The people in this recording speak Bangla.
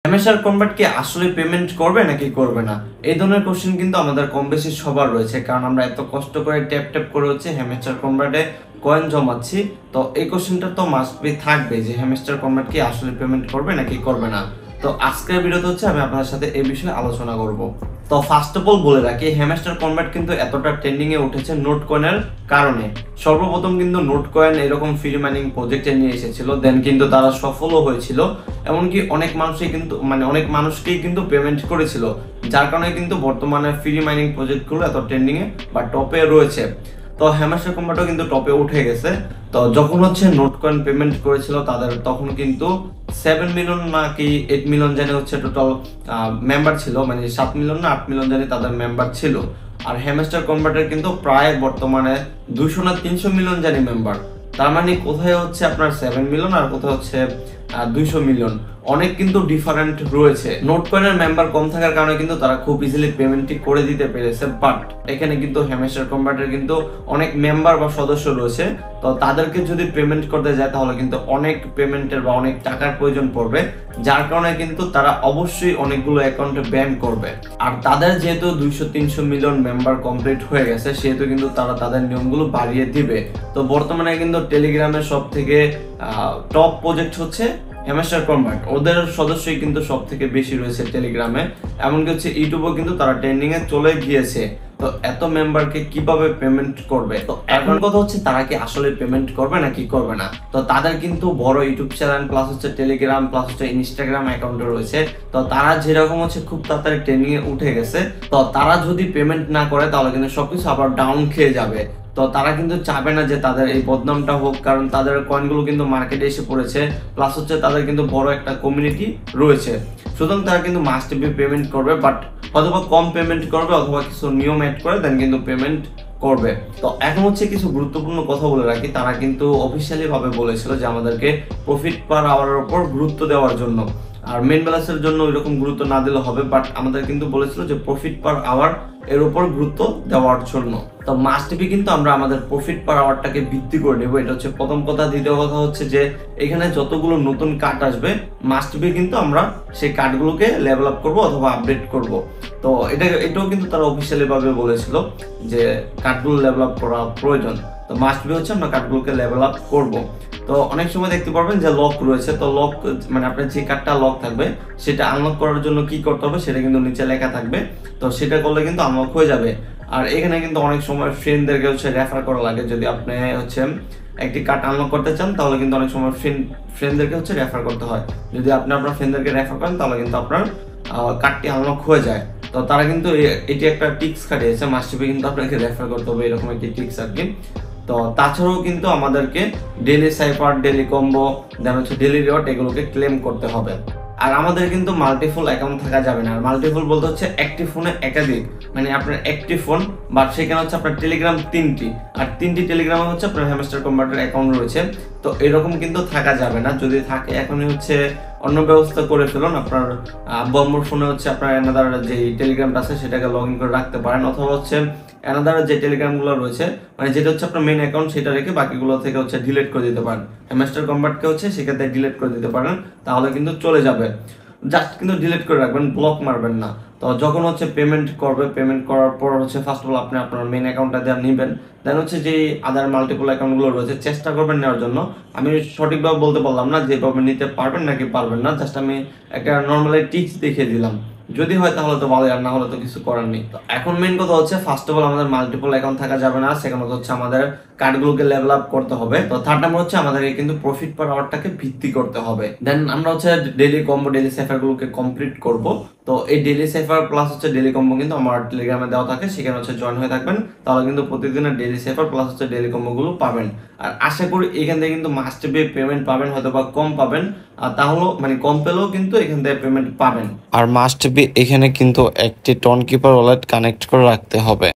হ্যামস্টার কনভার্ট কি আসলে পেমেন্ট করবে নাকি করবে না, এই ধরনের কোশ্চেন কিন্তু আমাদের কম বেশি সবার রয়েছে, কারণ আমরা এত কষ্ট করে ট্যাপ ট্যাপ করে হচ্ছে হ্যামস্টার কনভার্টে কয়েন জমাচ্ছি। তো এই কোশ্চেনটা তো মাস্ট বি থাকবে যে হ্যামস্টার কনভার্ট কি আসলে পেমেন্ট করবে নাকি করবে না। তো আজকের ভিডিওতে হচ্ছে আমি আপনাদের সাথে এই বিষয়ে আলোচনা করব। তো ফার্স্ট অফ অল বলে রাখি, হ্যামস্টার কনভার্ট কিন্তু এতটা ট্রেন্ডিং এ উঠেছে নোট কয়েনের কারণে। সর্বপ্রথম কিন্তু নোট কয়েন এরকম ফ্রি মাইনিং প্রজেক্টে নিয়ে এসেছিল, দেন কিন্তু তারা সফলও হয়েছিল, এমনকি অনেক মানুষই কিন্তু অনেক মানুষকেই কিন্তু পেমেন্ট করেছিল, যার কারণে কিন্তু বর্তমানে ফ্রি মাইনিং প্রজেক্টগুলো এত ট্রেন্ডিং এ বা টপে রয়েছে। তো হ্যামস্টার কনভার্টও কিন্তু টপে উঠে গেছে। তো যখন হচ্ছে নোট কয়েন পেমেন্ট করেছিল তাদের তখন কিন্তু 7 মিলিয়ন নাকি 8 মিলিয়ন জানি হচ্ছে টোটাল মেম্বার ছিল, মানে 7 মিলিয়ন না 8 মিলিয়ন জানি তাদের মেম্বার ছিল। আর হ্যামস্টার কনভার্টের কিন্তু প্রায় বর্তমানে 200 না 300 মিলিয়ন জানি মেম্বার। তার মানে কোথায় হচ্ছে আপনার 7 মিলিয়ন আর কোথায় হচ্ছে 200 মিলিয়ন, অনেক কিন্তু ডিফারেন্ট রয়েছে। নোট কয়েনের মেম্বার কম থাকার কারণে কিন্তু তারা খুব ইজিলি পেমেন্টটি করে দিতে পেরেছে, বাট এখানে কিন্তু হ্যামস্টার কনভার্টের কিন্তু অনেক মেম্বার বা সদস্য রয়েছে। তো তাদেরকে যদি পেমেন্ট করতে যায় তাহলে কিন্তু অনেক পেমেন্টের বা অনেক টাকার প্রয়োজন পড়বে, যার কারণে কিন্তু তারা অবশ্যই অনেকগুলো অ্যাকাউন্টে ব্যান করবে। আর তাদের যেহেতু 200-300 মিলিয়ন মেম্বার কমপ্লিট হয়ে গেছে, সেহেতু কিন্তু তারা তাদের নিয়মগুলো বাড়িয়ে দিবে। তো বর্তমানে কিন্তু টেলিগ্রামের সব থেকে টপ প্রজেক্ট হচ্ছে হ্যামস্টার কনভার্ট, ওদের সদস্যই কিন্তু সব থেকে বেশি রয়েছে টেলিগ্রামে। এমনকি হচ্ছে ইউটিউবও কিন্তু তারা ট্রেন্ডিং এ চলে গিয়েছে। তো এত মেম্বারকে কিভাবে পেমেন্ট করবে? তো এখন কথা হচ্ছে তারা কি আসলে পেমেন্ট করবে নাকি করবে না। তো তাদের কিন্তু বড় ইউটিউব চ্যানেল প্লাস হচ্ছে টেলিগ্রাম প্লাস হচ্ছে ইনস্টাগ্রাম অ্যাকাউন্ট রয়েছে। তো তারা যেরকম হচ্ছে খুব তাড়াতাড়ি ট্রেন্ডিং এ উঠে গেছে। তো তারা যদি পেমেন্ট না করে তাহলে কিন্তু সবকিছু আবার ডাউন খেয়ে যাবে। তো তারা কিন্তু চাবে না যে তাদের এই বদনামটা হোক, কারণ তাদের কয়েনগুলো কিন্তু মার্কেটে এসে পড়েছে, প্লাস হচ্ছে তাদের কিন্তু বড় একটা কমিউনিটি রয়েছে। সুতরাং তারা কিন্তু মাস্ট বি পেমেন্ট করবে, বাট অথবা কম পেমেন্ট করবে অথবা কিছু নিয়ম অ্যাড করে দেন কিন্তু পেমেন্ট করবে। তো এখন হচ্ছে কিছু গুরুত্বপূর্ণ কথা বলে রাখি, তারা কিন্তু অফিসিয়ালি ভাবে বলেছিল যে আমাদেরকে প্রফিট পার আওয়ারের উপর গুরুত্ব দেওয়ার জন্য, আর মেন ব্যালেন্সের জন্য ওইরকম গুরুত্ব না দিলে হবে, বাট আমাদের কিন্তু বলেছিল যে প্রফিট পার আওয়ার এর উপর গুরুত্ব দেওয়ার জন্য। তো মাস্ট বি কিন্তু আমরা আমাদের প্রফিট পার আওয়ারটাকে ভিত্তি করে নেব, এটা হচ্ছে প্রথম কথা। দ্বিতীয় কথা হচ্ছে যে এখানে যতগুলো নতুন কার্ড আসবে মাস্ট বি কিন্তু আমরা সেই কার্ডগুলোকে লেভেল আপ করবো অথবা আপডেট করব। তো এটাও কিন্তু তারা অফিসিয়ালি ভাবে বলেছিল যে কার্ডগুলো লেভেল আপ করা প্রয়োজন। তো মাস্ট বি হচ্ছে আমরা কার্ডগুলোকে লেভেল আপ করব। তো অনেক সময় দেখতে পারবেন যে লক রয়েছে, তো লক মানে আপনার যে কার্ডটা লক থাকবে সেটা আনলক করার জন্য কি করতে হবে সেটা কিন্তু নিচে লেখা থাকবে। তো সেটা করলে কিন্তু আনলক হয়ে যাবে। আর এখানে কিন্তু অনেক সময় ফ্রেন্ডদেরকে হচ্ছে রেফার করা লাগে, যদি আপনি হচ্ছে একটি কার্ড আনলক করতে চান তাহলে কিন্তু অনেক সময় ফ্রেন্ডদেরকে হচ্ছে রেফার করতে হয়। যদি আপনি আপনার ফ্রেন্ডদেরকে রেফার করেন তাহলে কিন্তু আপনার কার্ডটি আনলক হয়ে যায়। তো তারা কিন্তু এটি একটা টিক্স খাটিয়েছে, মাস্ট বি কিন্তু আপনাকে রেফার করতে হবে, এরকম একটি টিক্স আর কি। তো তাছাড়াও কিন্তু আমাদেরকে ডেইলি সাইফার, ডেইলি কম্বো, দেন হচ্ছে ডেইলি রিওয়ার্ড এগুলোকে ক্লেম করতে হবে। আর আমাদের কিন্তু মাল্টিপল অ্যাকাউন্ট থাকা যাবে না। আর মাল্টিপল বলতে হচ্ছে একটি ফোনে একাধিক, মানে আপনার একটি ফোন বাট সেখানে হচ্ছে আপনার টেলিগ্রাম 3টি, আর 3টি টেলিগ্রামে হচ্ছে আপনার হ্যামস্টার কনভার্টের অ্যাকাউন্ট রয়েছে। তো এরকম কিন্তু থাকা যাবে না। যদি থাকে এখনই হচ্ছে অন্য ব্যবস্থা করে ফেলুন। আপনার আব্বুর ফোনে হচ্ছে আপনার অ্যানাদার যে টেলিগ্রামটা আছে সেটাকে লগ ইন করে রাখতে পারেন, অথবা হচ্ছে অ্যানাদার যে টেলিগ্রামগুলো রয়েছে মানে যেটা হচ্ছে আপনার মেইন অ্যাকাউন্ট সেটা রেখে বাকিগুলো থেকে হচ্ছে ডিলিট করে দিতে পারেন। হ্যামস্টার কনভার্টকে হচ্ছে সেখান থেকে ডিলিট করে দিতে পারেন, তাহলে কিন্তু চলে যাবে। জাস্ট কিন্তু ডিলিট করে রাখবেন, ব্লক মারবেন না। তো যখন হচ্ছে পেমেন্ট করবে, পেমেন্ট করার পর হচ্ছে ফার্স্ট অফ অল আপনি আপনার মেইন অ্যাকাউন্টটা দেওয়া নেবেন, দেন হচ্ছে যে আদার মাল্টিপল অ্যাকাউন্টগুলো রয়েছে চেষ্টা করবেন নেওয়ার জন্য। আমি সঠিকভাবে বলতে পারলাম না যেভাবে নিতে পারবেন নাকি পারবেন না, জাস্ট আমি একটা নর্মালি টিপস দেখিয়ে দিলাম। যদি হয় তাহলে তো ভালো, আর না হলে তো কিছু করার নেই। তো এখন মেইন কথা হচ্ছে ফার্স্ট অফ অল আমাদের মাল্টিপল অ্যাকাউন্ট থাকা যাবে না, সেকেন্ড কথা হচ্ছে আমাদের কার্ডগুলোকে লেভেল আপ করতে হবে। তো থার্ড নাম্বার হচ্ছে আমাদেরকে কিন্তু প্রফিট পার আওয়ারটাকে ভিত্তি করতে হবে। দেন আমরা হচ্ছে ডেইলি কম্বো, ডেইলি সাইফার গুলোকে কমপ্লিট করব। তো এই ডেইলি সাইফার প্লাস হচ্ছে ডেইলি কম্বো কিন্তু আমার টেলিগ্রামে দেওয়া থাকে, সেখানে হচ্ছে জয়েন হয়ে থাকবেন, তাহলে কিন্তু প্রতিদিনের ডেইলি সাইফার প্লাস হচ্ছে ডেইলি কম্বো গুলো পাবেন। আর আশা করি এখান থেকে কিন্তু মাস্ট বি পেমেন্ট পাবেন, হয়তো বা কম পাবেন, আর তাহলেও মানে কম পেলেও কিন্তু এখান থেকে পেমেন্ট পাবেন। আর মাস্ট বি এখানে কিন্তু একটি টোন কিপার ওয়ালেট কানেক্ট করে রাখতে হবে।